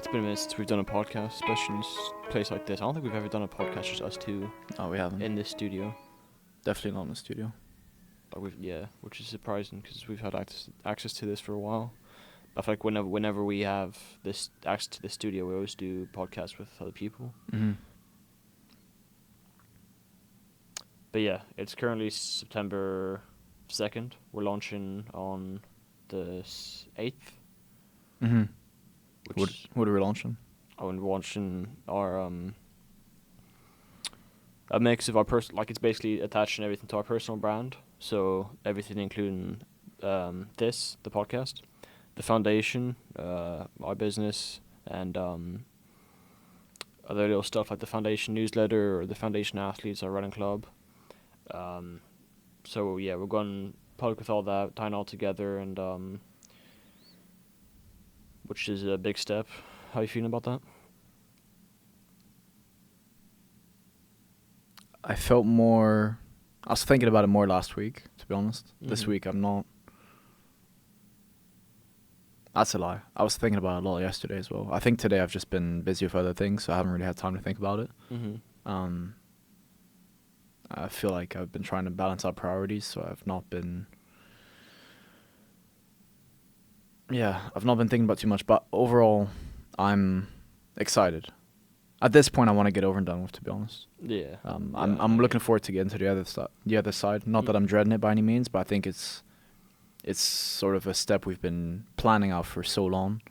It's been a minute since we've done a podcast, especially in a place like this. I don't think we've ever done a podcast just us two No, we haven't. in this studio. Definitely not in the studio. Which is surprising because we've had access to this for a while. I feel like whenever we have this access to the studio, we always do podcasts with other people. Mm-hmm. But yeah, it's currently September 2nd. We're launching on the 8th. Mm-hmm. Which What are we launching? we're launching our a mix of our it's basically attaching everything to our personal brand. So everything including the podcast, the foundation, our business, and other little stuff like the foundation newsletter or the foundation athletes, our running club. So yeah, we're going public with all that, tying all together, and which is a big step. How are you feeling about that? I was thinking about it more last week, to be honest. Mm-hmm. This week I'm not. That's a lie. I was thinking about it a lot yesterday as well. I think today I've just been busy with other things, so I haven't really had time to think about it. Mm-hmm. I feel like I've been trying to balance out priorities, so I've not been thinking about too much, but overall, I'm excited. At this point, I want to get over and done with, to be honest. Yeah. I'm looking forward to getting to the other side. Not that I'm dreading it by any means, but I think it's sort of a step we've been planning out for so long,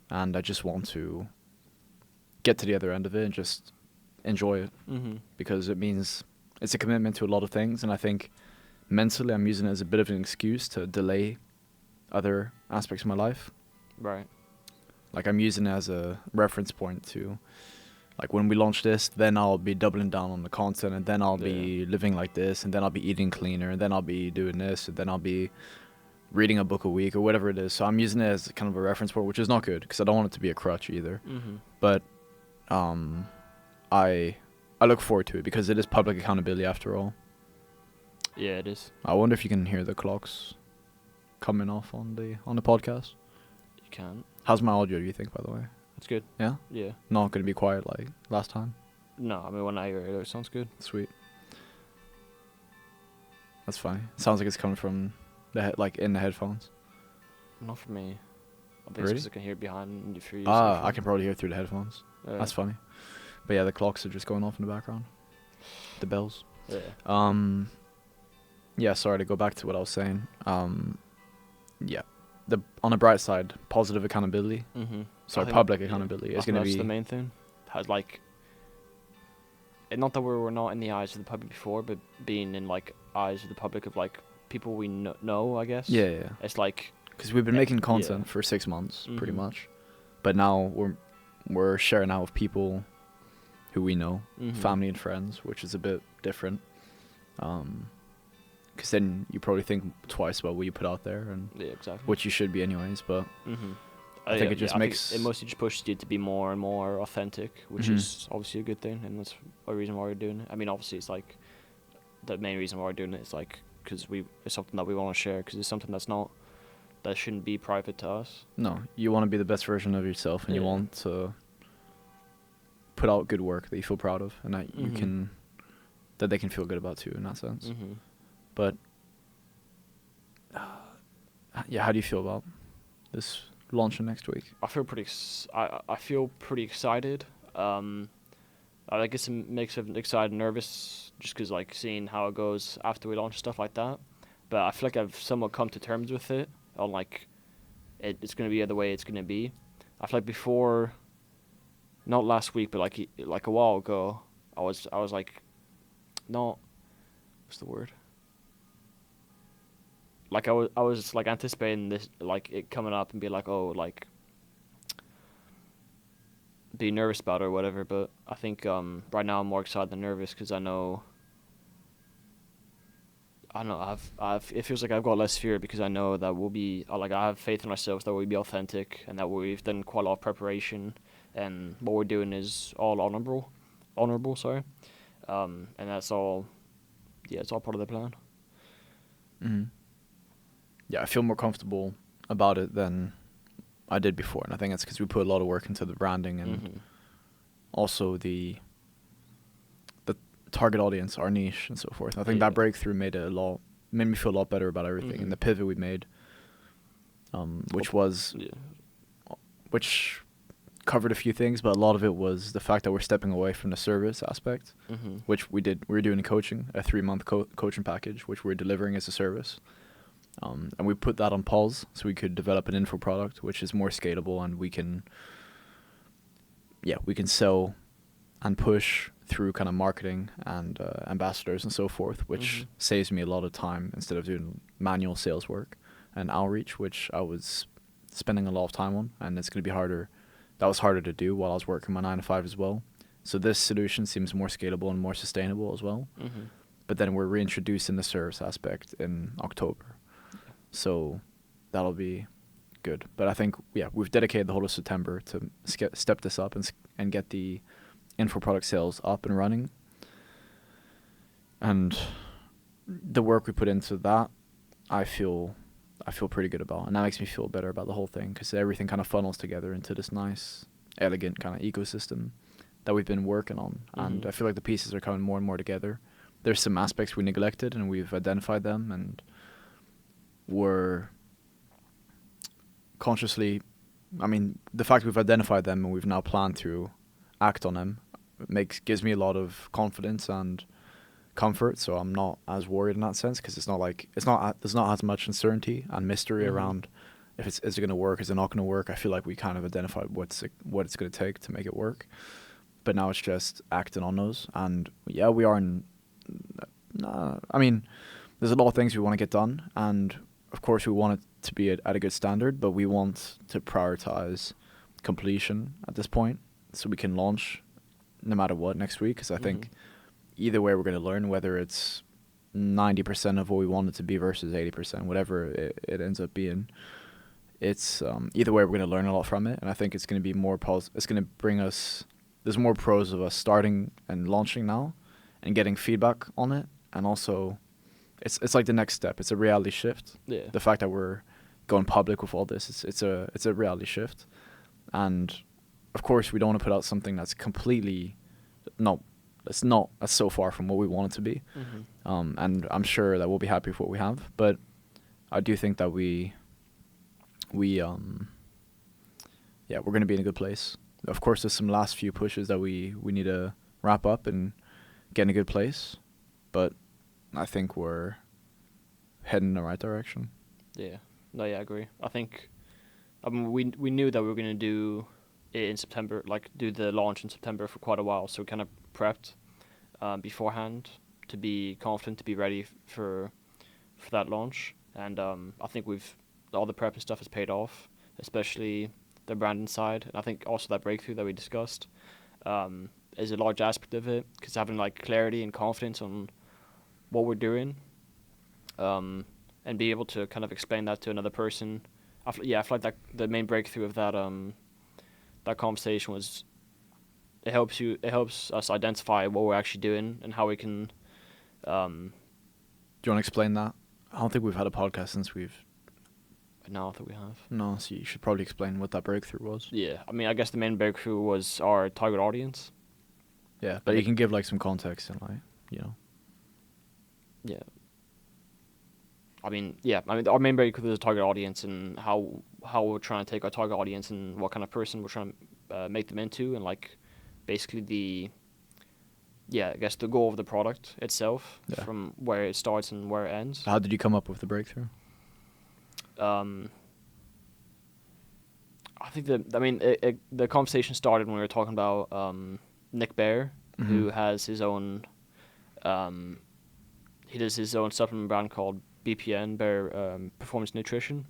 and I just want to get to the other end of it and just enjoy it, because it means it's a commitment to a lot of things, and I think mentally I'm using it as a bit of an excuse to delay other aspects of my life. Right. Like I'm using it as a reference point to, like, when we launch this, then I'll be doubling down on the content, and then I'll be living like this, and then I'll be eating cleaner, and then I'll be doing this, and then I'll be reading a book a week or whatever it is. So I'm using it as kind of a reference point, which is not good because I don't want it to be a crutch either. Mm-hmm. But I look forward to it because it is public accountability after all. Yeah, it is. I wonder if you can hear the clocks coming off on the podcast. You can. How's my audio, do you think, by the way? It's good. Yeah? Yeah. Not going to be quiet like last time? No, I mean, when I hear it, it sounds good. Sweet. That's funny. It sounds like it's coming from in the headphones. Not for me. I think Really? because I can hear it behind for you. I can probably hear it through the headphones. Yeah. That's funny. But yeah, the clocks are just going off in the background. The bells. Yeah. Yeah, sorry to go back to what I was saying. Yeah. On the bright side, positive accountability. Mm-hmm. Sorry, public accountability is going to be... That's the main thing. Not that we're not in the eyes of the public before, but being in, eyes of the public of, people we know, I guess. Yeah. It's like... Because we've been making content for 6 months, pretty much. But now we're sharing out with people who we know, family and friends, which is a bit different. Because then you probably think twice about what you put out there, and exactly. Which you should be anyways, but I think it just makes... It mostly just pushes you to be more and more authentic, which is obviously a good thing, and that's a reason why we're doing it. I mean, obviously, it's the main reason why we're doing it is because it's something that we want to share, because it's something that shouldn't be private to us. No, you want to be the best version of yourself, and you want to put out good work that you feel proud of, and that you can, that they can feel good about too, in that sense. But yeah, how do you feel about this launching next week? I feel pretty excited. I guess a mix of excited and nervous, just because seeing how it goes after we launch and stuff like that. But I feel like I've somewhat come to terms with it. On it's gonna be the way it's gonna be. I feel like before, not last week, but a while ago, I was not, what's the word? I was anticipating this, it coming up and be be nervous about it or whatever. But I think right now I'm more excited than nervous because I know. I don't know. It feels like I've got less fear because I know that we'll be I have faith in ourselves that we'll be authentic and that we've done quite a lot of preparation and what we're doing is all honorable. Sorry, and that's all. Yeah, it's all part of the plan. Yeah, I feel more comfortable about it than I did before, and I think it's because we put a lot of work into the branding and Mhm. also the target audience, our niche, and so forth. I think Yeah. that breakthrough made me feel a lot better about everything, Mhm. and the pivot we made, which was Yeah. which covered a few things, but a lot of it was the fact that we're stepping away from the service aspect, Mhm. which we did. We were doing coaching, a 3-month coaching package, which we're delivering as a service. And we put that on pause so we could develop an info product, which is more scalable, and we can sell and push through kind of marketing and ambassadors and so forth, which Mhm. saves me a lot of time instead of doing manual sales work and outreach, which I was spending a lot of time on, and it's going to be harder. That was harder to do while I was working my 9 to 5 as well. So this solution seems more scalable and more sustainable as well. Mhm. But then we're reintroducing the service aspect in October, so that'll be good. But I think we've dedicated the whole of September to step this up and get the info product sales up and running. And the work we put into that, I feel pretty good about, and that makes me feel better about the whole thing because everything kind of funnels together into this nice, elegant kind of ecosystem that we've been working on. And Mhm. I feel like the pieces are coming more and more together. There's some aspects we neglected, and we've identified them, and we're consciously, I mean, the fact we've identified them and we've now planned to act on them gives me a lot of confidence and comfort, so I'm not as worried in that sense because there's not as much uncertainty and mystery Mhm. around if is it going to work, is it not going to work. I feel like we kind of identified what it's going to take to make it work, but now it's just acting on those. And we are in. I mean, there's a lot of things we want to get done, and of course we want it to be at a good standard, but we want to prioritize completion at this point so we can launch no matter what next week, because I think Mhm. either way we're going to learn, whether it's 90% of what we want it to be versus 80%, whatever it ends up being. It's either way we're going to learn a lot from it, and I think it's going to be more it's going to bring us, there's more pros of us starting and launching now and getting feedback on it, and also it's like the next step. It's a reality shift. Yeah. The fact that we're going public with all this, it's a reality shift. And of course we don't want to put out something that's completely that's so far from what we want it to be. Mhm. And I'm sure that we'll be happy with what we have, but I do think that we're going to be in a good place. Of course, there's some last few pushes that we need to wrap up and get in a good place, but I think we're heading in the right direction. Yeah. No, yeah, I agree. I mean, we knew that we were gonna do it in September, like do the launch in September for quite a while, so we kind of prepped beforehand to be confident, to be ready for that launch. And I think all the prep and stuff has paid off, especially the branding side, and I think also that breakthrough that we discussed is a large aspect of it, because having like clarity and confidence on what we're doing, and be able to kind of explain that to another person. I feel like that the main breakthrough of that conversation was it helps us identify what we're actually doing and how we can. Do you want to explain that? I don't think we've had a podcast since Now that we have. No, so you should probably explain what that breakthrough was. Yeah, I mean, I guess the main breakthrough was our target audience. Yeah, but you can give like some context and Yeah. I mean, our main breakthrough is target audience and how we're trying to take our target audience and what kind of person we're trying to make them into, and like basically I guess the goal of the product itself, from where it starts and where it ends. How did you come up with the breakthrough? I think the conversation started when we were talking about Nick Bear, who has his own. He does his own supplement brand called BPN, Bear Performance Nutrition,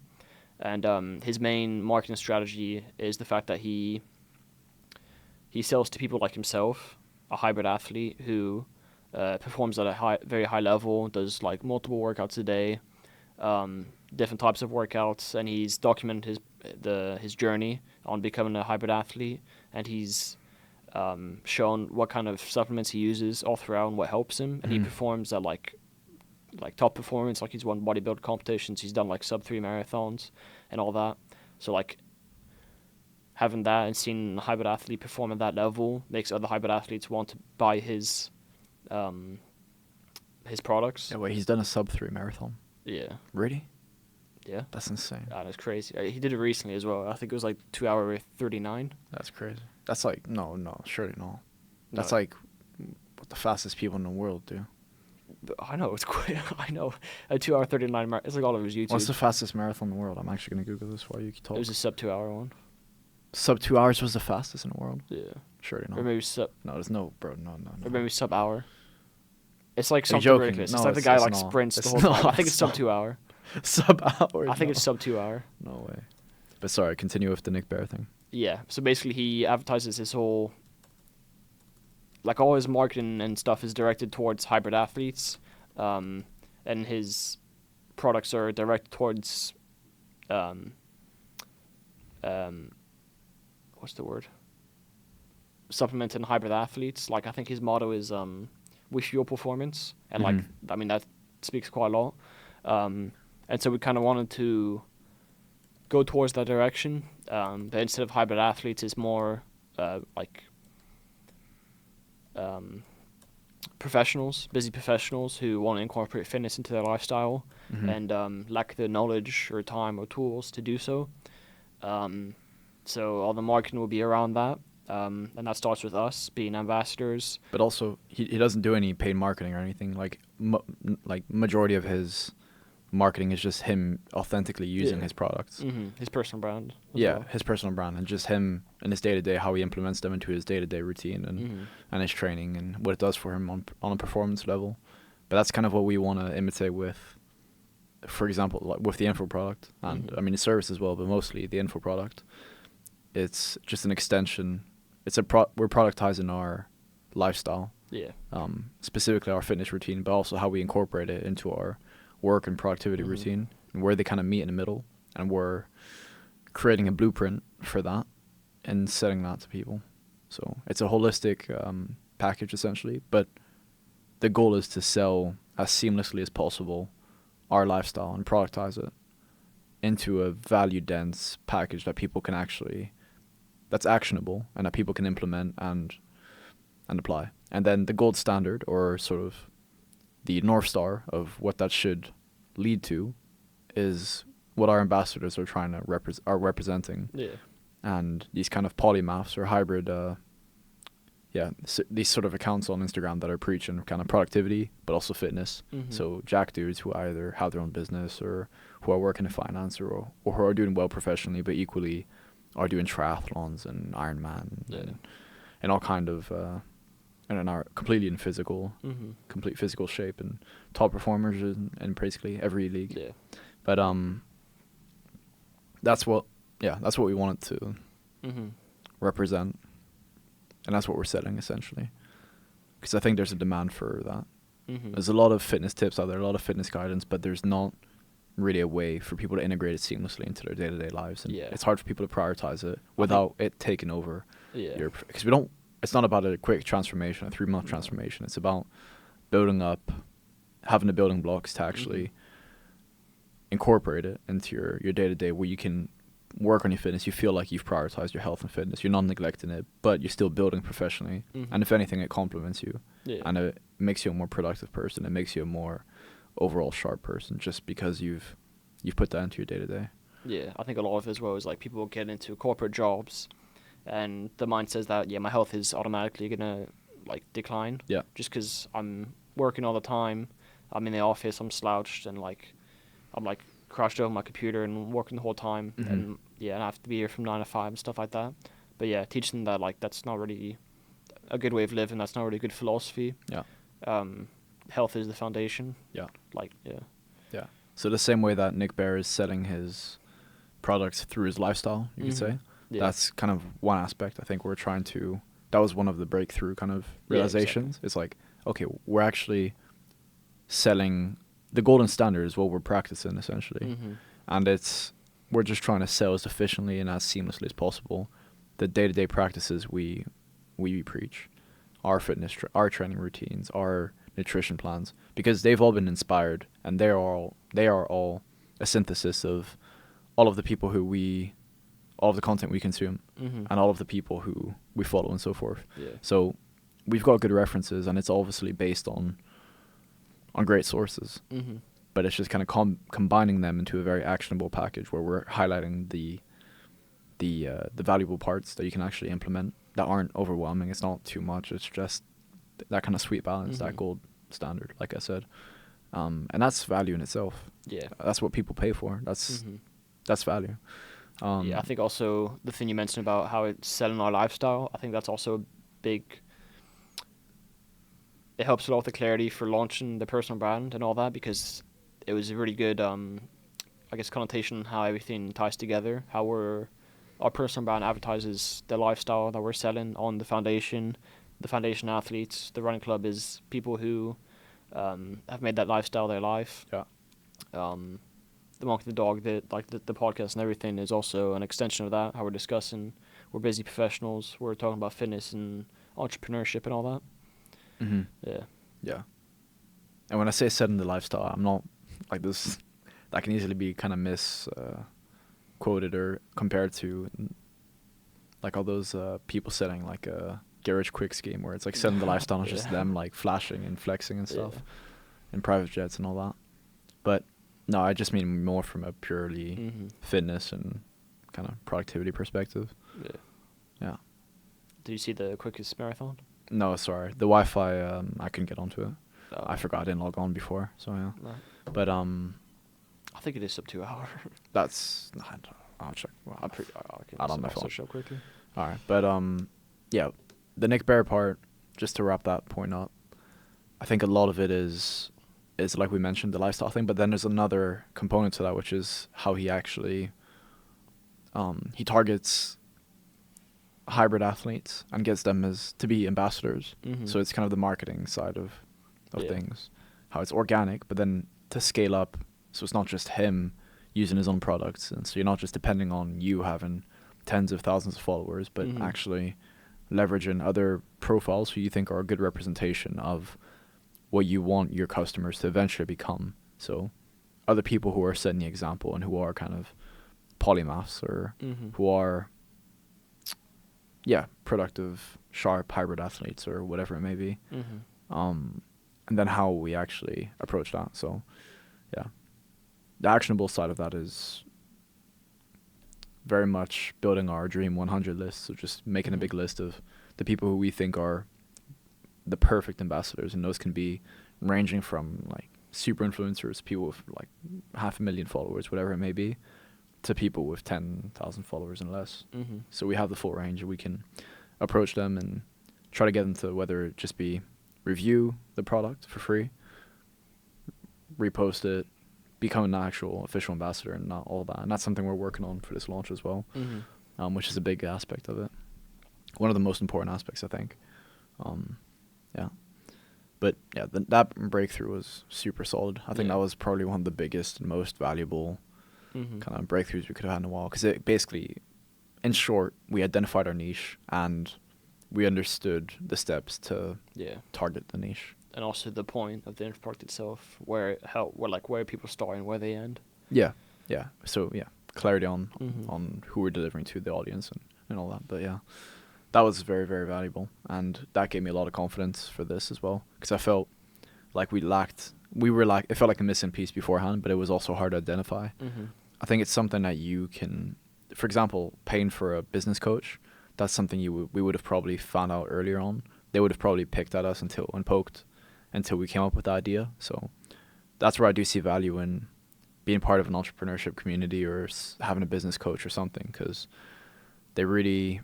and his main marketing strategy is the fact that he sells to people like himself, a hybrid athlete who performs at a very high level, does like multiple workouts a day, different types of workouts, and he's documented his journey on becoming a hybrid athlete, and he's shown what kind of supplements he uses all throughout and what helps him, and he performs at like top performance, like he's won bodybuilding competitions, he's done like sub 3 marathons and all that. So like having that and seeing a hybrid athlete perform at that level makes other hybrid athletes want to buy his products. Yeah, wait, he's done a sub-3 marathon. Yeah, Really? yeah. That's insane. That's crazy. He did it recently as well. I think it was like 2 hour 39. That's crazy. That's like, no, surely not. That's No, like what the fastest people in the world do. but I know it's quick. I know a 2 hour 39. It's like all over his YouTube. What's the fastest marathon in the world? I'm actually going to Google this while you talk. It was a sub 2 hour one. Sub 2 hours was the fastest in the world? Yeah. Surely Or not. maybe sub. No, there's no, bro, no. Or maybe sub hour. It's like Are you something joking? ridiculous. No, It's like the it's- guy it's like not. sprints the It's whole not, time. I think it's it's sub not. 2 hour. Sub hours? I think it's no. sub 2 hour. No way. But sorry, continue with the Nick Bear thing. Yeah. So basically, he advertises his whole. Like all his marketing and stuff is directed towards hybrid athletes, and his products are directed towards, what's the word? Supplementing hybrid athletes. Like I think his motto is "Wish your performance," and like I mean that speaks quite a lot. And so we kind of wanted to go towards that direction. But instead of hybrid athletes, it's more like professionals, busy professionals who want to incorporate fitness into their lifestyle and lack the knowledge or time or tools to do so. So all the marketing will be around that. And that starts with us being ambassadors. But also, he doesn't do any paid marketing or anything. Like, majority of his marketing is just him authentically using his products. His personal brand. Yeah, his personal brand, and just him in his day-to-day, how he implements them into his day-to-day routine and his training and what it does for him on a performance level. But that's kind of what we want to imitate with, for example, like with the info product, and I mean the service as well, but mostly the info product. It's just an extension. We're productizing our lifestyle, Yeah. specifically our fitness routine, but also how we incorporate it into our work and productivity routine, and where they kind of meet in the middle, and we're creating a blueprint for that and setting that to people. So it's a holistic package essentially, but the goal is to sell as seamlessly as possible our lifestyle and productize it into a value dense package that people can actually, that's actionable and that people can implement and apply. And then the gold standard, or sort of the North Star of what that should lead to, is what our ambassadors are trying to representing. Yeah. And these kind of polymaths or hybrid, these sort of accounts on Instagram that are preaching kind of productivity, but also fitness. So jack dudes who either have their own business or who are working in finance or who are doing well professionally, but equally are doing triathlons and Ironman and all kind of, and are completely in complete physical shape and top performers in basically every league. Yeah. But that's what we wanted to represent, and that's what we're selling essentially. Because I think there's a demand for that. There's a lot of fitness tips out there, a lot of fitness guidance, but there's not really a way for people to integrate it seamlessly into their day-to-day lives, and it's hard for people to prioritize it without it taking over. Yeah. Because it's not about a quick transformation, a 3-month transformation. It's about building up, having the building blocks to actually incorporate it into your day-to-day, where you can work on your fitness. You feel like you've prioritized your health and fitness. You're not neglecting it, but you're still building professionally. And if anything, it complements you. Yeah. And it makes you a more productive person. It makes you a more overall sharp person, just because you've put that into your day-to-day. Yeah, I think a lot of it as well is like people get into corporate jobs, and the mind says that my health is automatically gonna like decline. Yeah. Just because I'm working all the time, I'm in the office, I'm slouched, and I'm crouched over my computer and working the whole time, and I have to be here from 9 to 5 and stuff like that. But yeah, teaching them that that's not really a good way of living. That's not really good philosophy. Yeah. Health is the foundation. Yeah. Yeah. So the same way that Nick Bear is selling his products through his lifestyle, you could say. Yeah. That's kind of one aspect. I think we're trying to. That was one of the breakthrough kind of realizations. Exactly. It's like, okay, we're actually selling the golden standard is what we're practicing essentially, and we're just trying to sell as efficiently and as seamlessly as possible the day-to-day practices we preach, our fitness, our training routines, our nutrition plans, because they've all been inspired, and they are all a synthesis of all of the people who we all of the content we consume, Mm-hmm. and all of the people who we follow and so forth. Yeah. So we've got good references, and it's obviously based on great sources. Mm-hmm. But it's just kind of combining them into a very actionable package where we're highlighting the valuable parts that you can actually implement that aren't overwhelming. It's not too much. It's just that kind of sweet balance, that Mhm. gold standard, like I said. And that's value in itself. Yeah. That's what people pay for. Mm-hmm. That's value. Yeah, I think also the thing you mentioned about how it's selling our lifestyle, I think that's also a big. It helps a lot with the clarity for launching the personal brand and all that, because it was a really good, I guess, connotation on how everything ties together. How our personal brand advertises the lifestyle that we're selling on the foundation. The foundation athletes, the running club is people who have made that lifestyle their life. Yeah. The Monkey the Dog, the podcast and everything is also an extension of that. How we're discussing, we're busy professionals. We're talking about fitness and entrepreneurship and all that. Mm-hmm. Yeah. Yeah. And when I say setting the lifestyle, I'm not like this. That can easily be kind of quoted or compared to like all those people setting like a Garage Quick scheme where it's like setting the lifestyle is just Yeah. them like flashing and flexing and stuff Yeah. in private jets and all that. But no, I just mean more from a purely Mm-hmm. fitness and kind of productivity perspective. Yeah. Yeah. Did you see the quickest marathon? No, sorry. The Wi-Fi, I couldn't get onto it. Oh, I forgot I didn't log on before, so yeah. no. But I think it is sub 2 hour. that's I'll check. Well, I'm pretty. I can Not on my I'll phone. search it up quickly. all right, but yeah, the Nick Bear part. Just to wrap that point up, I think a lot of it is like we mentioned the lifestyle thing, but then there's another component to that, which is how he actually he targets hybrid athletes and gets them as to be ambassadors. Mm-hmm. So it's kind of the marketing side of Yeah. things, how it's organic, but then to scale up, so it's not just him using his own products, and so you're not just depending on you having tens of thousands of followers, but Mhm. actually leveraging other profiles who you think are a good representation of what you want your customers to eventually become. So other people who are setting the example and who are kind of polymaths or Mm-hmm. who are productive, sharp hybrid athletes or whatever it may be. Mm-hmm. And then how we actually approach that. So, yeah, the actionable side of that is very much building our Dream 100 list. So just making a big list of the people who we think are the perfect ambassadors, and those can be ranging from like super influencers, people with like 500,000 followers, whatever it may be, to people with 10,000 followers and less. Mm-hmm. So we have the full range. We can approach them and try to get them to whether it just be review the product for free, repost it, become an actual official ambassador, and not all that. And that's something we're working on for this launch as well, Mm-hmm. which is a big aspect of it. One of the most important aspects, I think. Yeah. But yeah, that breakthrough was super solid. I think Yeah. that was probably one of the biggest and most valuable Mm-hmm. kind of breakthroughs we could have had in a while. Because it basically, in short, we identified our niche and we understood the steps to Yeah. target the niche. And also the point of the end product itself, where people start and where they end. Yeah. So yeah, clarity on Mhm. on who we're delivering to the audience and all that. But yeah, that was very, very valuable, and that gave me a lot of confidence for this as well. Because I felt like it felt like a missing piece beforehand, but it was also hard to identify. Mm-hmm. I think it's something that you can, for example, paying for a business coach. That's something we would have probably found out earlier on. They would have probably picked at us poked until we came up with the idea. So that's where I do see value in being part of an entrepreneurship community or having a business coach or something, because they really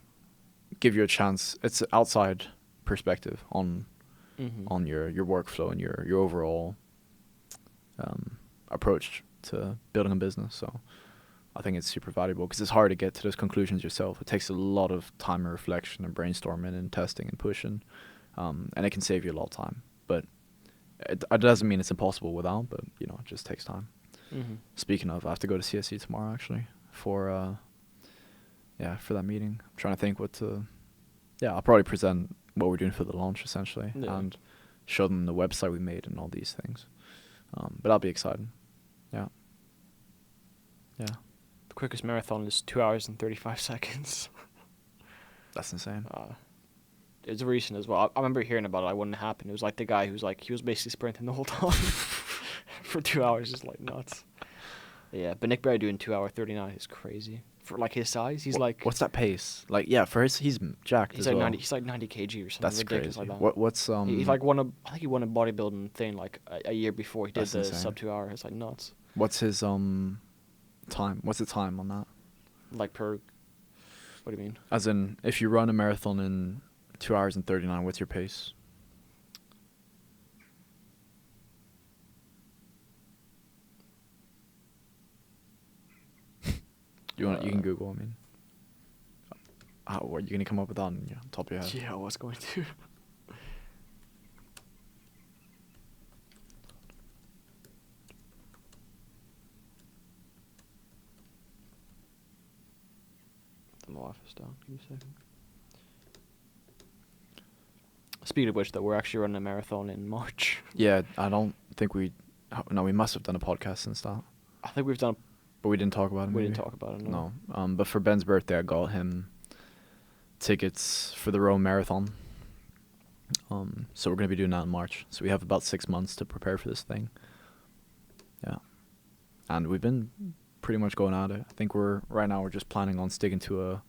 give you a chance. It's an outside perspective on Mm-hmm. your workflow and your overall approach to building a business. So I think it's super valuable because it's hard to get to those conclusions yourself. It takes a lot of time and reflection and brainstorming and testing and pushing, and it can save you a lot of time. But it doesn't mean it's impossible without, but it just takes time. Mm-hmm. Speaking of, I have to go to CSC tomorrow actually for that meeting. I'm trying to think I'll probably present what we're doing for the launch essentially, Yeah. and show them the website we made and all these things. But that'll be exciting. Yeah. The quickest marathon is 2 hours and 35 seconds. That's insane. It's recent as well. I remember hearing about it. Like, when it happened, it was like the guy who's like he was basically sprinting the whole time for 2 hours. It's like nuts. Yeah, but Nick Berry doing 2:39 is crazy for like his size. He's like what's that pace? Like, yeah, for his, he's jacked he's as like well. 90. He's like 90 kg or something That's ridiculous crazy. like that. What's He's like I think he won a bodybuilding thing like a year before he did That's the insane. sub 2 hour. It's like nuts. what's his time? What's the time on that? Like per. What do you mean? As in, if you run a marathon in 2 hours and 39, what's your pace? You can Google. I mean, what are you gonna come up with that on your top of your head? Yeah, I was going to. The wife is down. Give me a second. Speaking of which, though, we're actually running a marathon in March. Yeah, I don't think we. No, we must have done a podcast since that, I think we've done. but we didn't talk about it. We maybe. didn't talk about it. No. But for Ben's birthday, I got him tickets for the Rome Marathon. So we're gonna be doing that in March. So we have about 6 months to prepare for this thing. Yeah, and we've been pretty much going at it. I think we're just planning on sticking to a.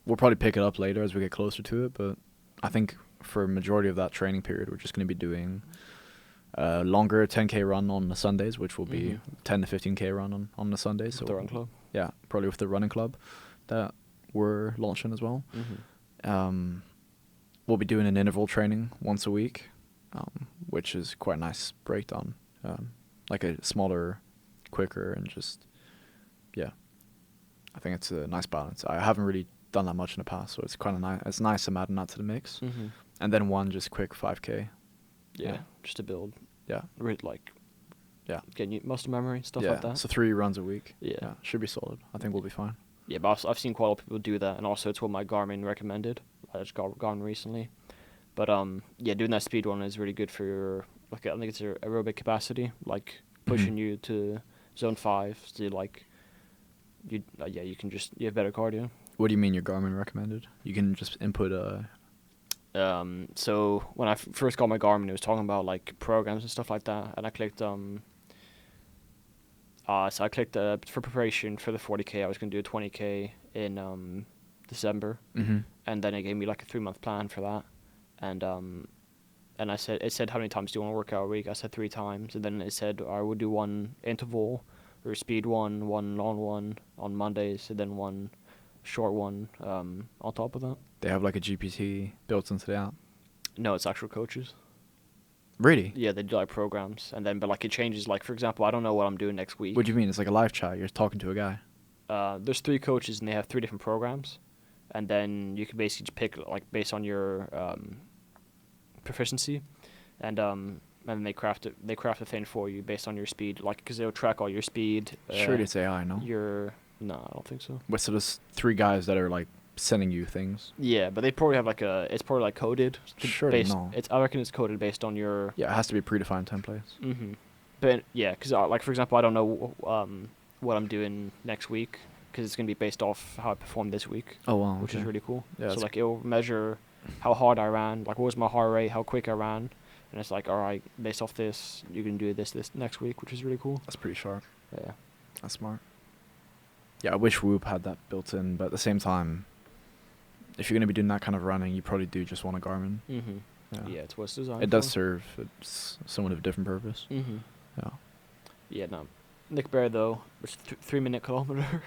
We'll probably pick it up later as we get closer to it, but I think for a majority of that training period, we're just gonna be doing a longer 10K run on the Sundays, which will be 10 to 15K run on the Sundays. So The run club. yeah, probably with the running club that we're launching as well. We'll be doing an interval training once a week, which is quite a nice breakdown, like a smaller, quicker, and just, yeah. I think it's a nice balance. I haven't really done that much in the past, so it's kind of nice. It's nice I'm adding that to the mix. And then one just quick 5K. Yeah, just to build. Yeah. Like. Yeah. Getting muscle memory, stuff Yeah, like that. so 3 runs a week. Yeah. Should be solid. I think we'll be fine. Yeah, but I've seen quite a lot of people do that, and also it's what my Garmin recommended. I just got Garmin recently, but yeah, doing that speed one is really good for your I think it's your aerobic capacity, like pushing you to zone 5. So like, you have better cardio. What do you mean your Garmin recommended? You can just input So when I first got my Garmin, it was talking about like programs and stuff like that, and I clicked so I clicked for preparation for the 40K. I was going to do a 20K in December, and then it gave me like a 3-month plan for that, and it said how many times do you want to work out a week? I said 3 times, and then it said I would do 1 interval or speed one long one on Mondays, and then 1 short one on top of that. They have like a GPT built into the app. No, it's actual coaches. Really? Yeah, they do like programs, and then but like it changes. Like for example, I don't know what I'm doing next week. What do you mean? It's like a live chat. You're talking to a guy. There's 3 coaches, and they have 3 different programs, and then you can basically just pick like based on your proficiency, and they craft a thing for you based on your speed, like because they'll track all your speed. Surely it's AI, no? No, I don't think so. But so there's 3 guys that are like sending you things. Yeah, but they probably have it's probably like coded. Surely no. I reckon it's coded based on your. Yeah, it has to be predefined templates. But yeah, because like for example, I don't know what I'm doing next week because it's gonna be based off how I performed this week. Oh wow, which is really cool. Yeah, so like it'll measure how hard I ran, like what was my heart rate, how quick I ran, and it's like all right, based off this, you can do this next week, which is really cool. That's pretty sharp. Yeah, that's smart. Yeah, I wish Whoop had that built in, but at the same time, if you're gonna be doing that kind of running, you probably do just want a Garmin. Yeah, it's what's designed. It does serve somewhat of a different purpose. Yeah. Yeah, no. Nick Berry though, was 3-minute kilometer.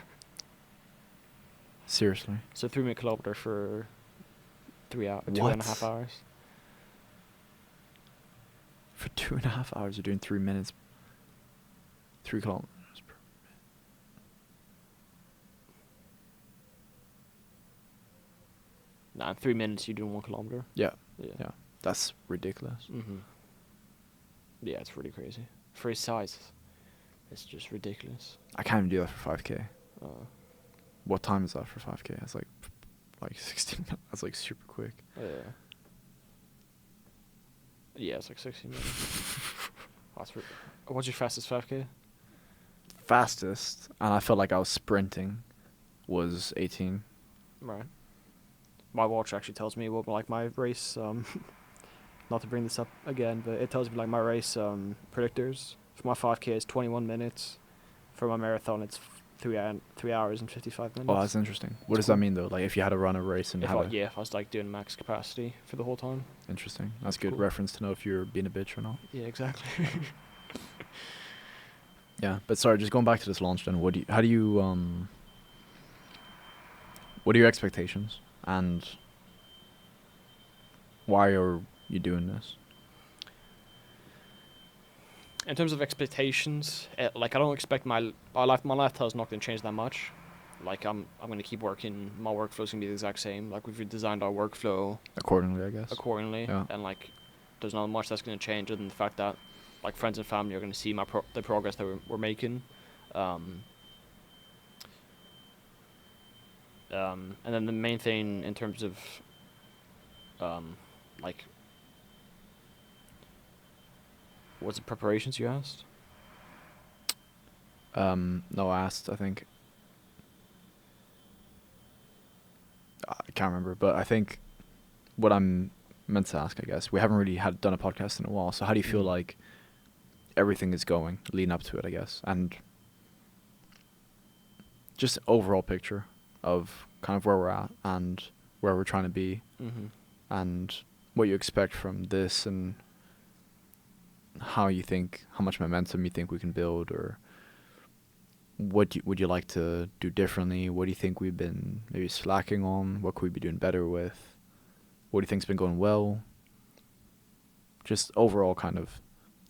Seriously. So 3-minute kilometer for 2.5 hours. For 2.5 hours, you're doing 3 minutes. 3 kilometers per minute. Nah, in 3 minutes you're doing 1 kilometer. Yeah. That's ridiculous. Yeah, it's really crazy. For his size, it's just ridiculous. I can't even do that for 5K. Uh, What time is that for 5K? That's like 16 minutes. That's like super quick. Yeah, it's like 16 minutes. What's your fastest 5K? fastest, and I felt like I was sprinting, was 18. Right. My watch actually tells me what like my race. Not to bring this up again, but it tells me like my race predictors for my 5K is 21 minutes. For my marathon, it's 3 hours and 55 minutes. Oh, that's interesting. What It's does that cool. mean though? Like if you had to run a race and If have if I was like doing max capacity for the whole time. interesting. That's That's good cool. reference to know if you're being a bitch or not. Yeah, exactly. Yeah, but sorry, just going back to this launch then. What are your expectations and why are you doing this? In terms of expectations, like I don't expect my lifestyle is not going to change that much. Like I'm going to keep working. My workflow's going to be the exact same. Like we've designed our workflow Accordingly, I guess. accordingly, Yeah. and like there's not much that's going to change other than the fact that like friends and family are going to see the progress that we're making. And then the main thing in terms of like what's the preparations you asked? No, I asked, I think. I can't remember, but I think what I'm meant to ask, I guess, we haven't really done a podcast in a while. So how do you feel like everything is going leading up to it, I guess, and just overall picture of kind of where we're at and where we're trying to be, and what you expect from this, and how much momentum you think we can build, or what would you like to do differently? What do you think we've been maybe slacking on? What could we be doing better with? What do you think's been going well? Just overall kind of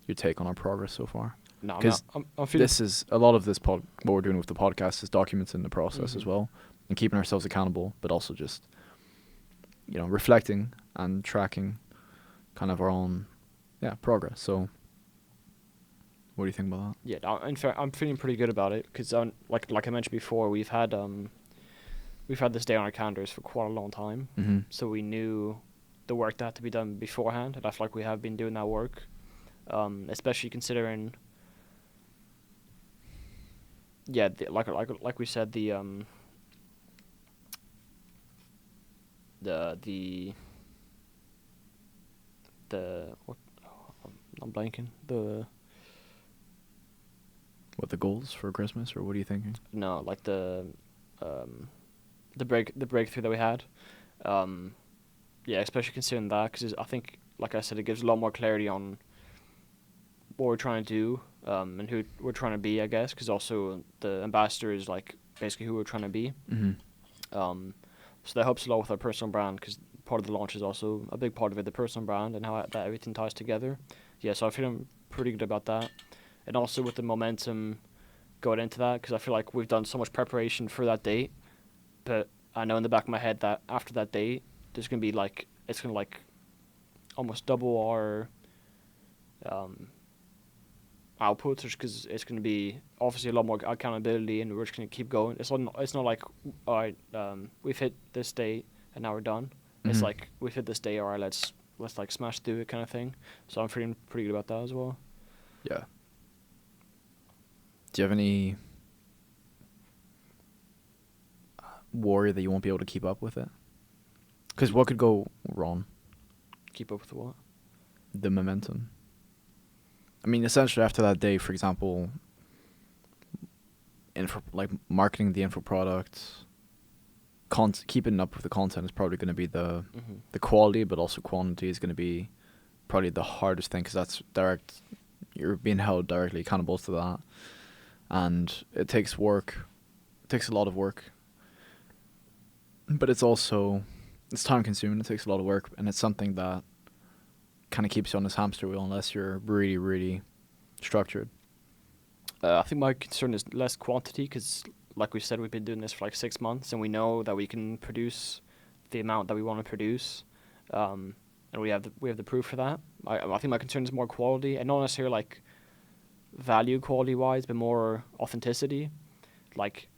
your take on our progress so far. No, Because I'm feeling this is a lot of this what we're doing with the podcast is documenting the process as well, and keeping ourselves accountable, but also just reflecting and tracking kind of our own progress. So what do you think about that? Yeah, in fact, I'm feeling pretty good about it because like I mentioned before, we've had this day on our calendars for quite a long time, so we knew the work that had to be done beforehand, and I feel like we have been doing that work, especially considering. Yeah, like we said, the what I'm blanking What, the goals for Christmas, or what are you thinking? no, like the breakthrough that we had, yeah, especially considering that, because I think, like I said, it gives a lot more clarity on what we're trying to do, and who we're trying to be, I guess, because also the ambassador is like basically who we're trying to be. So that helps a lot with our personal brand, because part of the launch is also a big part of it, the personal brand and how that everything ties together. Yeah, so I feel pretty good about that, and also with the momentum going into that, because I feel like we've done so much preparation for that date, but I know in the back of my head that after that date, there's gonna be like it's gonna like almost double our outputs, just because it's going to be obviously a lot more accountability, and we're just going to keep going. It's not like, all right, we've hit this day and now we're done. It's like we've hit this day, all right, let's like smash through it kind of thing. So I'm feeling pretty good about that as well. Yeah. Do you have any worry that you won't be able to keep up with it? Because what could go wrong? Keep up with what? The momentum. I mean, essentially, after that day, for example, like marketing the info product, keeping up with the content is probably going to be the quality, but also quantity is going to be probably the hardest thing, because that's direct. You're being held directly accountable to that, and it takes work. It takes a lot of work, but it's time consuming. It takes a lot of work, and it's something that kind of keeps you on this hamster wheel unless you're really, really structured. I think my concern is less quantity, because like we said, we've been doing this for like 6 months, and we know that we can produce the amount that we want to produce, and we have the proof for that. I think my concern is more quality, and not necessarily like value quality wise, but more authenticity. Like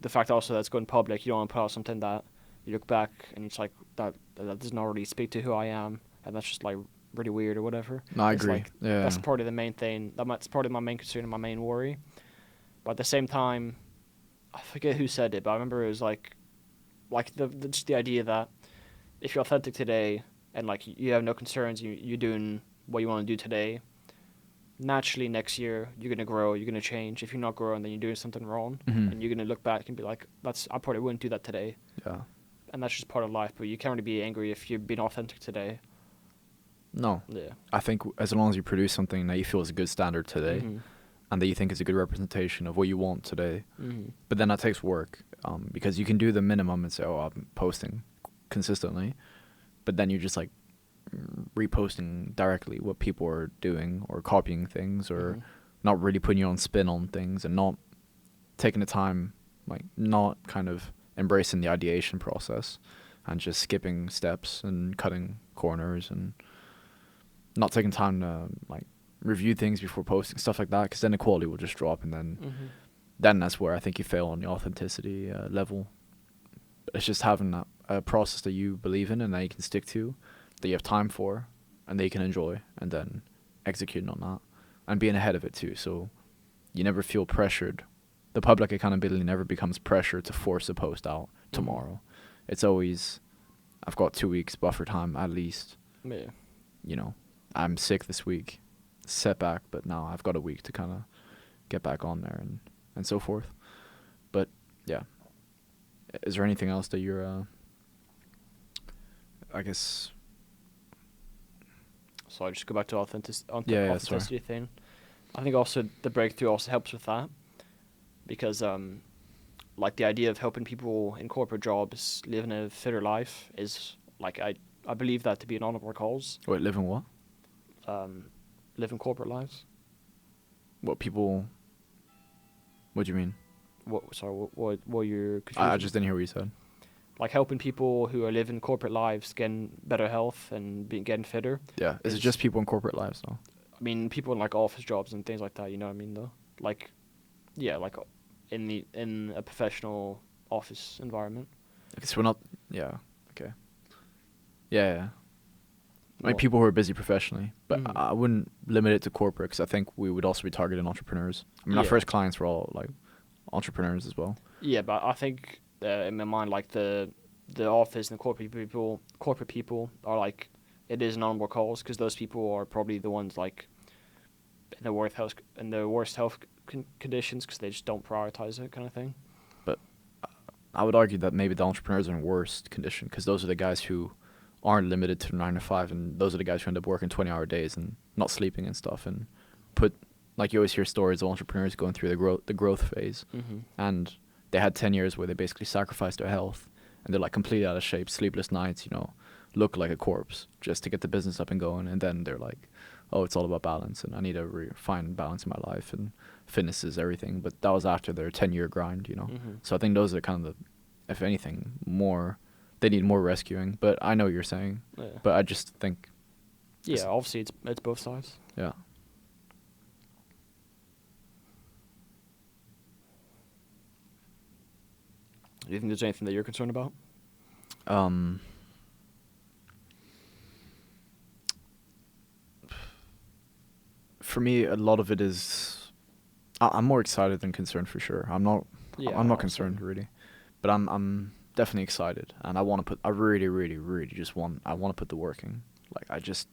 the fact also that it's going public, you don't want to put out something that you look back and it's like that doesn't already speak to who I am, and that's just like really weird or whatever. No, I It's agree. like, yeah. That's probably the main thing. That's probably my main concern and my main worry. But at the same time, I forget who said it, but I remember it was like just the idea that if you're authentic today and like you have no concerns, you're doing what you want to do today. Naturally, next year you're gonna grow, you're gonna change. If you're not growing, then you're doing something wrong, and you're gonna look back and be like, "That's I probably wouldn't do that today." Yeah. And that's just part of life. But you can't really be angry if you're being authentic today. No. Yeah. I think as long as you produce something that you feel is a good standard today, Mhm. and that you think is a good representation of what you want today, Mhm. but then that takes work, because you can do the minimum and say, "Oh, I'm posting consistently," but then you're just like reposting directly what people are doing or copying things or Mhm. not really putting your own spin on things and not taking the time, like not kind of embracing the ideation process and just skipping steps and cutting corners and not taking time to like review things before posting, stuff like that, because then the quality will just drop, and Mhm. then that's where I think you fail on the authenticity level. It's just having that process that you believe in and that you can stick to, that you have time for, and that you can enjoy, and then executing on that and being ahead of it too. So you never feel pressured. The public accountability never becomes pressure to force a post out tomorrow. It's always, I've got 2 weeks buffer time at least. Yeah. You know, I'm sick this week, setback, but now I've got a week to kind of get back on there and so forth. But yeah, is there anything else that you're, I guess? So I just go back to Yeah, sorry. authenticity thing. I think also the breakthrough also helps with that because like the idea of helping people in corporate jobs living a fitter life is like I believe that to be an honorable cause. Wait, live in what? Living corporate lives. What people? What do you mean? What you're confused I with? just didn't hear what you said. Like helping people who are living corporate lives getting better health and getting fitter. Yeah, is it Is- just people in corporate lives though? I mean, people in like office jobs and things like that. You know what I mean, though. Like, yeah, like in a professional office environment. Because we're not. Yeah. Okay. Yeah. Yeah. I mean, Well, people who are busy professionally, but Mhm. I wouldn't limit it to corporate because I think we would also be targeting entrepreneurs. I mean, our Yeah. first clients were all like entrepreneurs as well. Yeah, but I think in my mind, like the office and the corporate people are like it is an honorable cause because those people are probably the ones like in the worst health conditions because they just don't prioritize it, kind of thing. I would argue that maybe the entrepreneurs are in worst condition because those are the guys who aren't limited to 9 to 5, and those are the guys who end up working 20-hour days and not sleeping and stuff, and put like you always hear stories of entrepreneurs going through the growth phase, Mm-hmm. and they had 10 years where they basically sacrificed their health and they're like completely out of shape, sleepless nights, look like a corpse just to get the business up and going, and then they're like, oh, it's all about balance and I need to find balance in my life and fitness is everything. But that was after their 10-year grind. Mm-hmm. So I think those are kind of if anything more, they need more rescuing. But I know what you're saying, Yeah. but I just think Yeah, obviously it's both sides. yeah. Do you think there's anything that you're concerned about? For me, a lot of it is I'm more excited than concerned for sure. I'm not Yeah, I'm not obviously. concerned really, but I'm definitely excited, and I really, really, really just want to put the work in. Like I just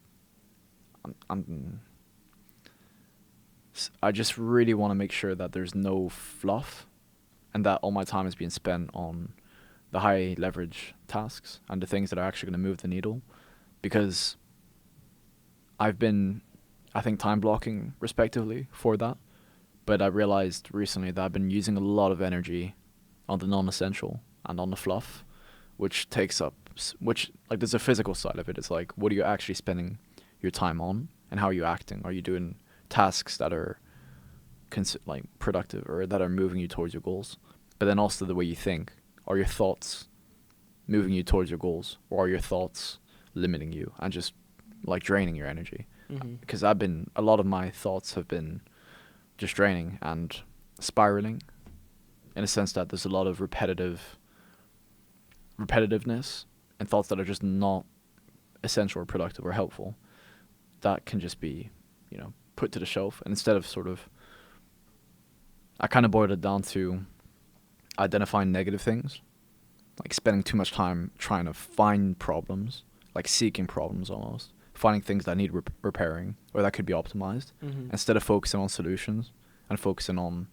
really want to make sure that there's no fluff, and that all my time is being spent on the high leverage tasks and the things that are actually going to move the needle, because I've been, I think, time blocking respectively for that, but I realized recently that I've been using a lot of energy on the non-essential and on the fluff, which takes up, which, like, there's a physical side of it. It's like, what are you actually spending your time on, and how are you acting? Are you doing tasks that are like productive or that are moving you towards your goals? But then also the way you think. Are your thoughts moving you towards your goals, or are your thoughts limiting you and just like draining your energy? Mm-hmm. Because a lot of my thoughts have been just draining and spiraling, in a sense that there's a lot of repetitiveness and thoughts that are just not essential or productive or helpful, that can just be, put to the shelf. And instead of sort of, I kind of boiled it down to identifying negative things, like spending too much time trying to find problems, like seeking problems almost, finding things that need repairing or that could be optimized, Mm-hmm. instead of focusing on solutions and focusing on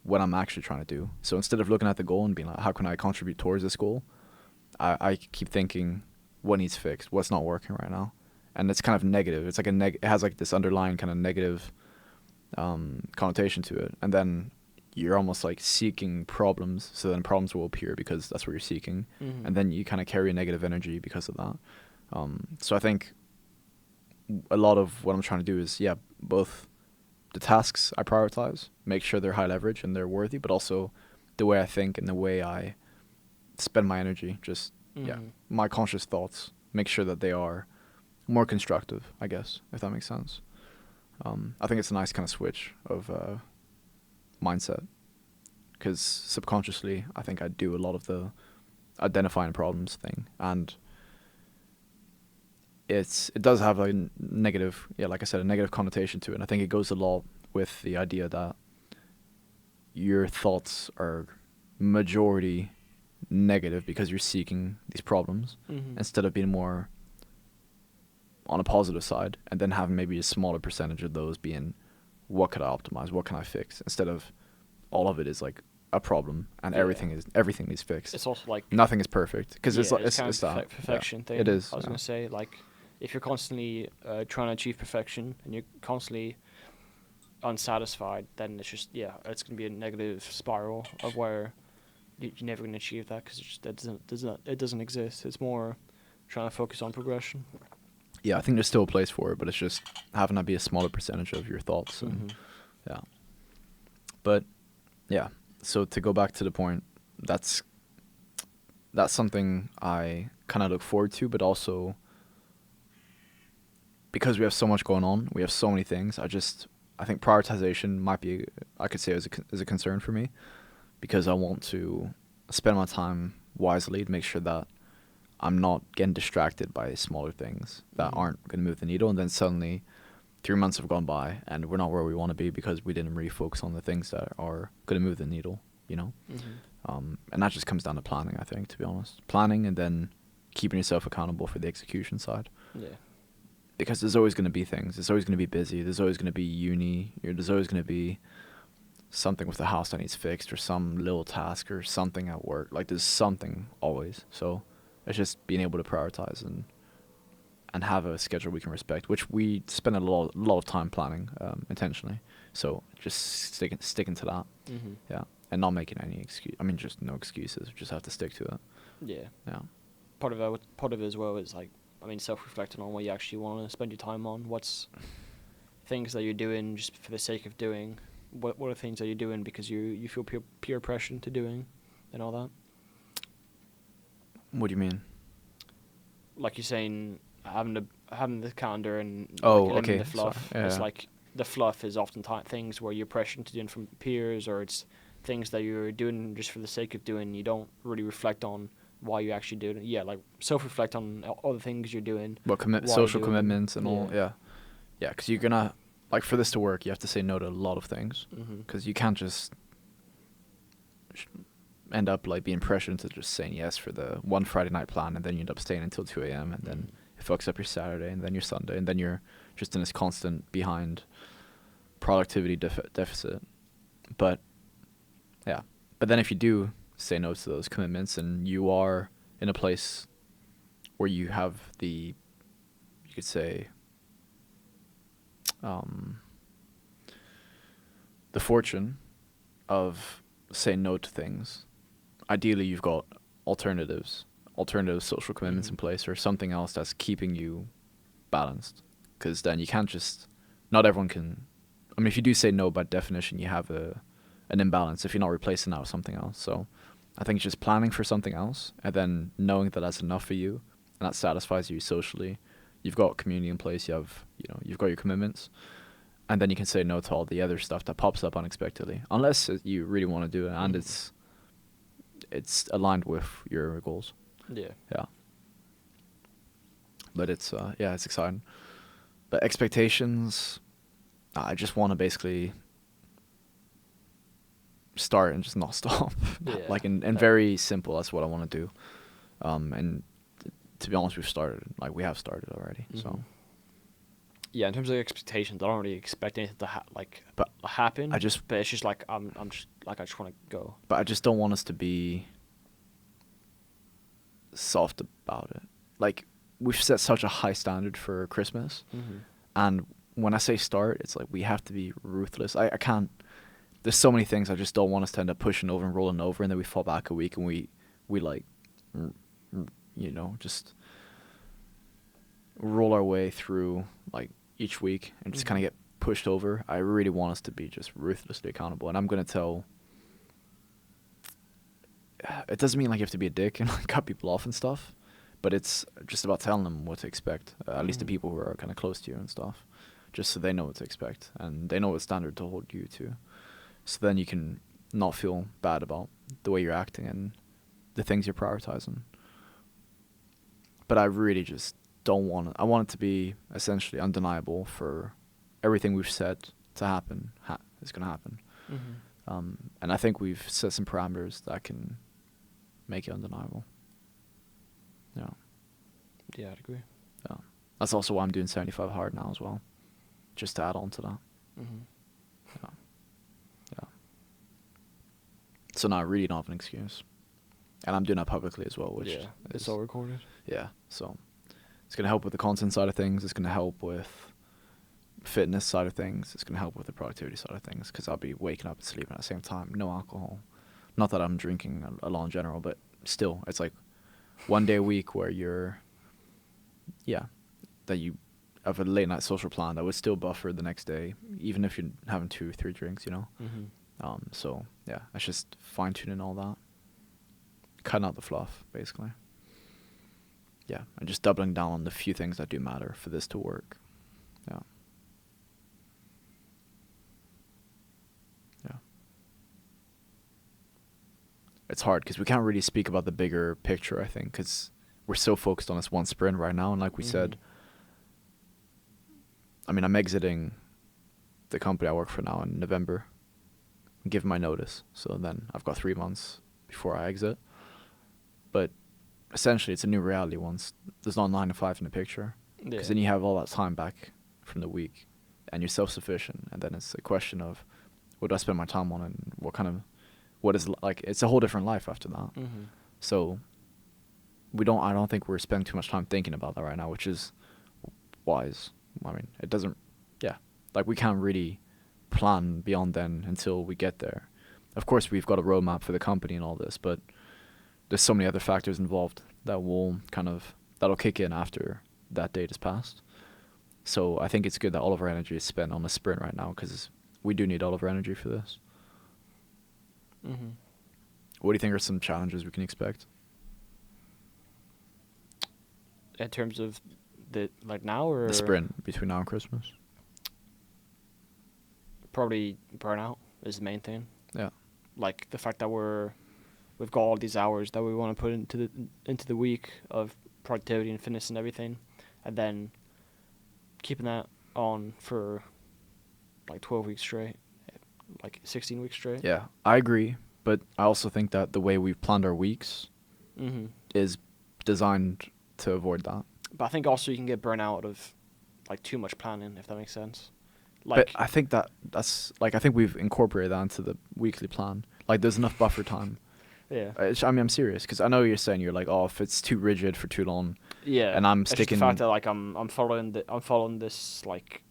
what I'm actually trying to do. So instead of looking at the goal and being like, how can I contribute towards this goal? I keep thinking, what needs fixed? What's not working right now? And it's kind of negative. It's like it has like this underlying kind of negative connotation to it. And then you're almost like seeking problems. So then problems will appear because that's what you're seeking. Mm-hmm. And then you kind of carry a negative energy because of that. So I think a lot of what I'm trying to do is, yeah, both the tasks I prioritize, make sure they're high leverage and they're worthy, but also the way I think and the way I spend my energy, just, yeah, Mm-hmm. my conscious thoughts, make sure that they are more constructive, I guess, if that makes sense. I think it's a nice kind of switch of mindset, because subconsciously I think I do a lot of the identifying problems thing, and it does have a negative, yeah, like I said, a negative connotation to it. And I think it goes a lot with the idea that your thoughts are majority negative because you're seeking these problems, Mm-hmm. instead of being more on a positive side, and then having maybe a smaller percentage of those being, what could I optimize, what can I fix, instead of all of it is like a problem and Yeah. everything needs fixed. It's also like, Nothing is perfect because yeah, it's like it's kind it's of that perfection thing. it is. I was Yeah. gonna say, like, if you're constantly trying to achieve perfection and you're constantly unsatisfied, then it's just, yeah, it's gonna be a negative spiral of where you're never gonna achieve that, because that doesn't exist. It's more trying to focus on progression. Yeah, I think there's still a place for it, but it's just having that be a smaller percentage of your thoughts. And Mm-hmm. yeah, but yeah. So to go back to the point, that's something I kind of look forward to, but also because we have so much going on, we have so many things. I think prioritization might be, I could say, as a concern for me, because I want to spend my time wisely to make sure that I'm not getting distracted by smaller things that Mhm. aren't going to move the needle, and then suddenly 3 months have gone by and we're not where we want to be because we didn't really focus on the things that are going to move the needle, you know? Mm-hmm. And that just comes down to planning, I think, to be honest. Planning, and then keeping yourself accountable for the execution side. Yeah. Because there's always going to be things. There's always going to be busy. There's always going to be uni. There's always going to be something with the house that needs fixed, or some little task, or something at work. Like, there's something always. So it's just being able to prioritize and have a schedule we can respect, which we spend a lot of time planning intentionally. So just sticking to that, Mm-hmm. yeah, and not making any excuse. I mean, just no excuses. Just have to stick to it. Yeah. Yeah. Part of it as well is, like, I mean, self-reflecting on what you actually want to spend your time on. What's things that you're doing just for the sake of doing? What are things that you're doing because you feel peer pressure to doing, and all that? What do you mean? Like you're saying, having the calendar and, Oh, like, eliminating okay, the fluff. sorry, It's yeah. like the fluff is often things where you're pressured to doing from peers, or it's things that you're doing just for the sake of doing. You don't really reflect on why you actually do it. Yeah, like self-reflect on all the things you're doing. What why you're social doing them. commitments and all? Yeah, yeah. Because you're gonna, like, for this to work, you have to say no to a lot of things. Mm-hmm. Because you can't just end up like being pressured into just saying yes for the one Friday night plan, and then you end up staying until 2 a.m. and then it fucks up your Saturday and then your Sunday, and then you're just in this constant behind productivity deficit. But yeah, but then if you do say no to those commitments and you are in a place where you have you could say, the fortune of saying no to things, ideally you've got alternative social commitments Mhm. in place, or something else that's keeping you balanced. Because then you can't just, not everyone can, I mean, if you do say no, by definition you have an imbalance if you're not replacing that with something else. So I think it's just planning for something else, and then knowing that that's enough for you and that satisfies you socially. You've got community in place, you've got your commitments, and then you can say no to all the other stuff that pops up unexpectedly, unless you really want to do it and Mhm. it's aligned with your goals. Yeah. Yeah. But it's it's exciting. But expectations, I just want to basically start and just not stop. Yeah. Like and very simple. That's what I want to do. And to be honest, we have started already. So. Mhm. Yeah, in terms of expectations, I don't really expect anything to But happen. I just- but it's just like I'm just like I just want to go. But I just don't want us to be soft about it. Like, we've set such a high standard for Christmas, Mm-hmm. and when I say start, it's like we have to be ruthless. I can't. There's so many things I just don't want us to end up pushing over and rolling over, and then we fall back a week and we like, just roll our way through like each week and just kind of get pushed over. I really want us to be just ruthlessly accountable, and I'm gonna tell. It doesn't mean like you have to be a dick and like cut people off and stuff, but it's just about telling them what to expect. At least the Mhm. people who are kind of close to you and stuff, just so they know what to expect and they know what standard to hold you to. So then you can not feel bad about the way you're acting and the things you're prioritizing. But I really just don't want it. I want it to be essentially undeniable for everything we've said to happen is going to happen. Mm-hmm. And I think we've set some parameters that can make it undeniable. Yeah. Yeah, I'd agree. Yeah. That's also why I'm doing 75 hard now as well, just to add on to that. Mm-hmm. Yeah. Yeah. So now I really don't have an excuse. And I'm doing that publicly as well, which yeah, it's is, all recorded. yeah. So it's going to help with the content side of things. It's going to help with fitness side of things. It's going to help with the productivity side of things because I'll be waking up and sleeping at the same time. No alcohol. Not that I'm drinking a lot in general, but still, it's like one day a week where that you have a late night social plan that would still buffer the next day, even if you're having 2 or 3 drinks, Mm-hmm. So yeah, it's just fine tuning all that, cutting out the fluff, basically. Yeah, and just doubling down on the few things that do matter for this to work. Yeah. Yeah. It's hard because we can't really speak about the bigger picture, I think, because we're so focused on this one sprint right now. And like we said, I mean, I'm exiting the company I work for now in November. Give my notice. So then I've got 3 months before I exit. But essentially, it's a new reality once there's not 9 to 5 in the picture. Because then you have all that time back from the week and you're self-sufficient. And then it's a question of what do I spend my time on and what is like, it's a whole different life after that. Mm-hmm. So I don't think we're spending too much time thinking about that right now, which is wise. I mean, it doesn't, like we can't really plan beyond then until we get there. Of course, we've got a roadmap for the company and all this, but there's so many other factors involved that'll kick in after that date is passed. So I think it's good that all of our energy is spent on the sprint right now because we do need all of our energy for this. Mm-hmm. What do you think are some challenges we can expect? In terms of now or The sprint between now and Christmas? probably burnout is the main thing. Yeah. Like the fact that we've got all these hours that we want to put into the week of productivity and fitness and everything, and then keeping that on for like 12 weeks straight, like 16 weeks straight. Yeah, I agree, but I also think that the way we've planned our weeks Mm-hmm. is designed to avoid that. But I think also you can get burnt out of like too much planning, if that makes sense. But I think that's like I think we've incorporated that into the weekly plan. Like there's enough buffer time. yeah, I mean, I'm serious because I know you're saying you're like, oh, if it's too rigid for too long, yeah. and I'm It's just sticking. the fact that like I'm following this like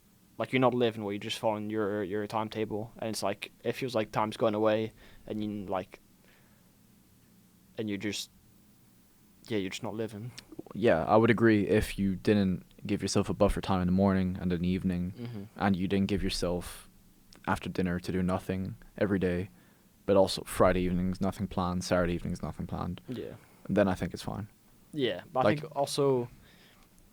you're not living where you're just following your timetable, and it's like it feels like time's going away, and you're just not living. Yeah, I would agree if you didn't give yourself a buffer time in the morning and in the evening, Mm-hmm. and you didn't give yourself after dinner to do nothing every day, but also Friday evenings nothing planned, Saturday evenings nothing planned. Yeah. Then I think it's fine. Yeah, but I Like- think also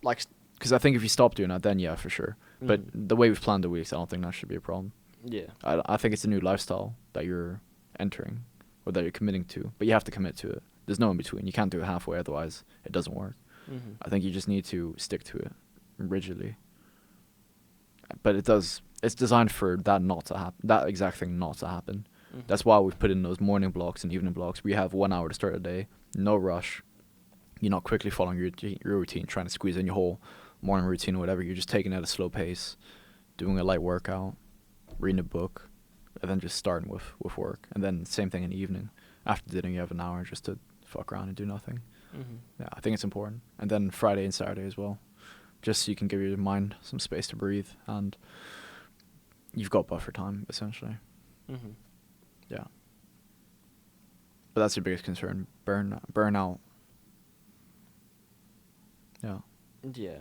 like Because I think if you stop doing that, then yeah, for sure. But Mhm. the way we've planned the weeks, I don't think that should be a problem. yeah. I think it's a new lifestyle that you're entering or that you're committing to, but you have to commit to it. There's no in between. You can't do it halfway, otherwise it doesn't work. Mm-hmm. I think you just need to stick to it rigidly. But it's designed for that not to happen, that exact thing not to happen. That's why we've put in those morning blocks and evening blocks. We have 1 hour to start a day, no rush. You're not quickly following your routine, trying to squeeze in your whole morning routine or whatever. You're just taking it at a slow pace, doing a light workout, reading a book, and then just starting with work. And then same thing in the evening. After dinner, you have an hour just to fuck around and do nothing. Yeah, I think it's important. And then Friday and Saturday as well, just so you can give your mind some space to breathe, and you've got buffer time essentially. Yeah. But that's your biggest concern, burnout. Yeah. Yeah.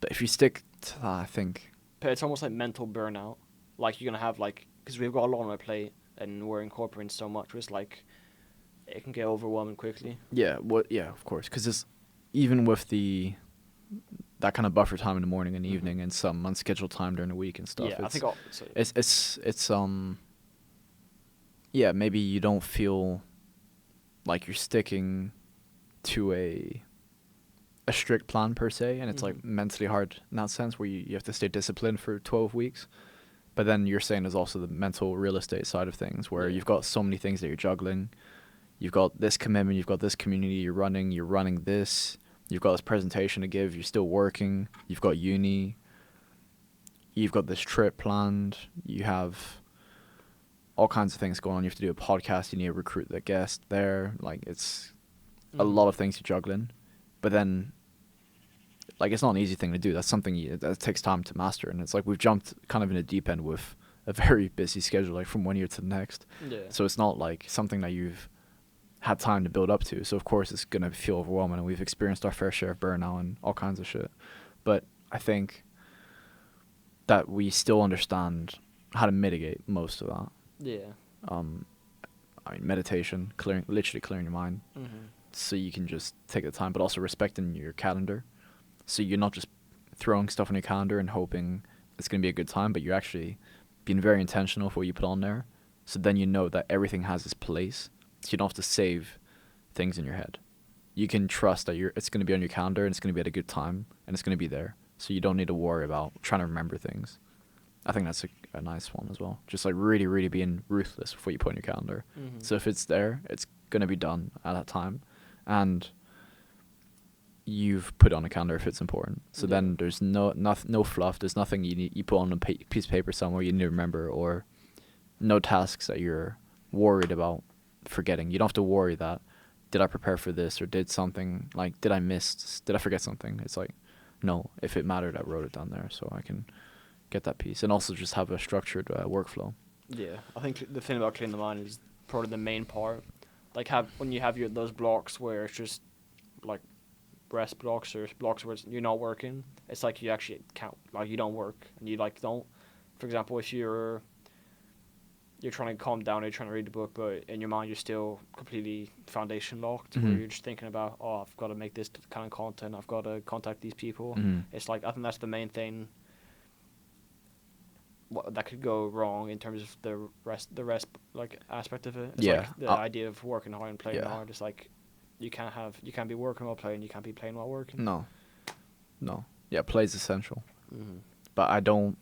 But if you stick to that, I think. But it's almost like mental burnout. Like you're gonna have like, because we've got a lot on our plate and we're incorporating so much. It's like it can get overwhelming quickly. Yeah. Yeah, of course. Because even with that kind of buffer time in the morning and evening and some unscheduled time during the week and stuff. Yeah, I think it's yeah, maybe you don't feel like you're sticking to a strict plan per se, and it's like mentally hard in that sense where you have to stay disciplined for 12 weeks. But then you're saying there's also the mental real estate side of things where you've got so many things that you're juggling. You've got this commitment, you've got this community you're running this, you've got this presentation to give, you're still working, you've got uni, you've got this trip planned, you have all kinds of things going on. You have to do a podcast, you need to recruit the guest there. Like, it's a lot of things you're juggling. But then, like, it's not an easy thing to do. That's something that takes time to master. And it's like we've jumped kind of in a deep end with a very busy schedule, like from one year to the next. Yeah. So it's not like something that you've had time to build up to. So of course it's going to feel overwhelming, and we've experienced our fair share of burnout and all kinds of shit. But I think that we still understand how to mitigate most of that. Yeah. I mean, meditation, literally clearing your mind. So you can just take the time, but also respecting your calendar. So you're not just throwing stuff on your calendar and hoping it's going to be a good time, but you're actually being very intentional with what you put on there. So then you know that everything has its place. So you don't have to save things in your head. You can trust that it's going to be on your calendar and it's going to be at a good time and it's going to be there. So you don't need to worry about trying to remember things. I think that's a nice one as well. Just like really, really being ruthless with what you put on your calendar. So if it's there, it's going to be done at that time. And you've put on a calendar if it's important. So then there's no fluff. There's nothing you put on a piece of paper somewhere you need to remember, or no tasks that you're worried about forgetting. You don't have to worry that, did I prepare for this, or did I forget something? It's like, no, if it mattered, I wrote it down there so I can get that piece. And also just have a structured workflow. Yeah, I think the thing about clearing the mind is probably the main part. Like when you have those blocks where it's just like rest blocks or blocks where you're not working, it's like you actually can't, like you don't work and you like don't. For example, if you're trying to calm down, you're trying to read the book, but in your mind you're still completely foundation locked, where you're just thinking about, I've got to make this kind of content, I've got to contact these people. It's like, I think that's the main thing that could go wrong in terms of the rest like aspect of it. It's like the idea of working hard and playing hard. It's like you can't be working while playing, you can't be playing while working. No. Yeah, play's essential. But I don't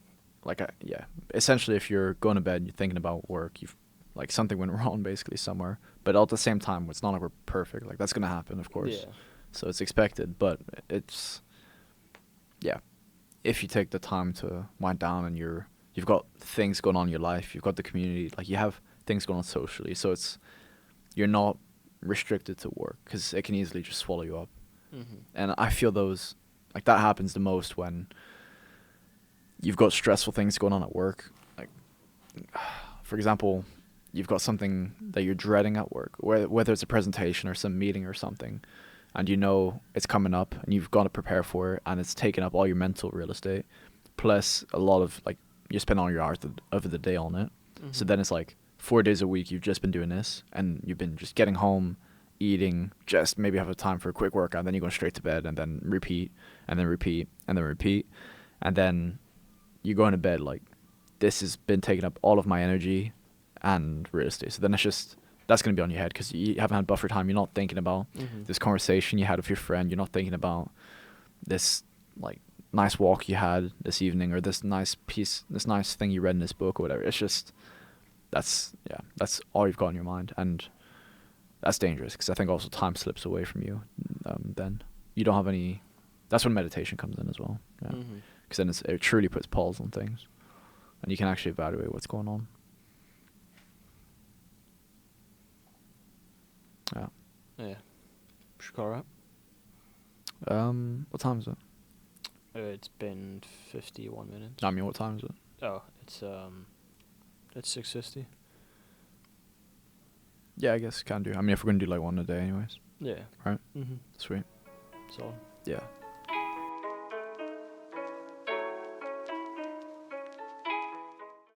essentially if you're going to bed and you're thinking about work, you've like something went wrong basically somewhere. But at the same time, it's not like we're perfect. Like that's gonna happen, of course. Yeah. So it's expected, but it's if you take the time to wind down and you've got things going on in your life, you've got the community, like you have things going on socially, so you're not restricted to work, because it can easily just swallow you up. And I feel that happens the most when you've got stressful things going on at work. Like, for example, you've got something that you're dreading at work, whether it's a presentation or some meeting or something, and you know it's coming up and you've got to prepare for it, and it's taking up all your mental real estate, plus a lot of like you spend all your hours over the day on it. So then it's like 4 days a week you've just been doing this, and you've been just getting home, eating, just maybe have a time for a quick workout, then you're going straight to bed, and then repeat, and then repeat, and then repeat, and then you go into bed like, this has been taking up all of my energy and real estate. So then that's going to be on your head because you haven't had buffer time. You're not thinking about this conversation you had with your friend. You're not thinking about this like nice walk you had this evening, or this nice thing you read in this book or whatever. It's just that's all you've got in your mind, and that's dangerous because I think also time slips away from you. Then you don't have any. That's when meditation comes in as well. Yeah, Mhm. because then it truly puts pause on things, and you can actually evaluate what's going on. Yeah. Yeah. Should we call it? What time is it? It's been 51 minutes. I mean, what time is it? Oh, it's 6:50. Yeah, I guess can do. I mean, if we're gonna do like one a day, anyways. Yeah. Right. Mhm. Sweet. So. Yeah.